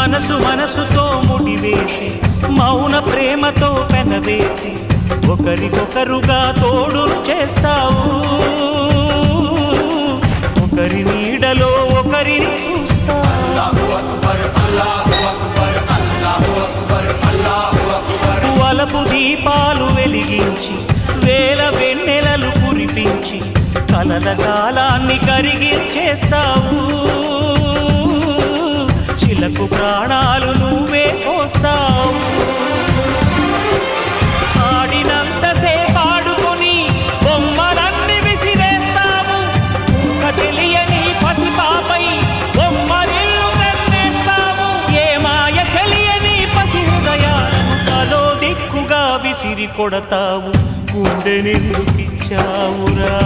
మనసు మనసుతో ముడివేసి మౌన ప్రేమతో పెనవేసి ఒకరికొకరుగా తోడును చేస్తావు. ఒకరి నీడలో ఒకరిని చూస్తావు. వలపు దీపాలు వెలిగించి వేల వెన్నెలలు కురిపించి కలల కాలాన్ని కరిగించేస్తావు. శిలకు ప్రాణాలు నువ్వే పోస్తావు. ఆడినంతసేపు ఆడుకొని బొమ్మలన్నీ విసిరేస్తావు. తెలియని పసిపాపై బొమ్మరిల్లు వెన్నేస్తావు. ఏ మాయ తెలియని పసి హృదయాలను తలో దిక్కుగా విసిరి కొడతావు. గుండెనెందుకిచ్చావురా?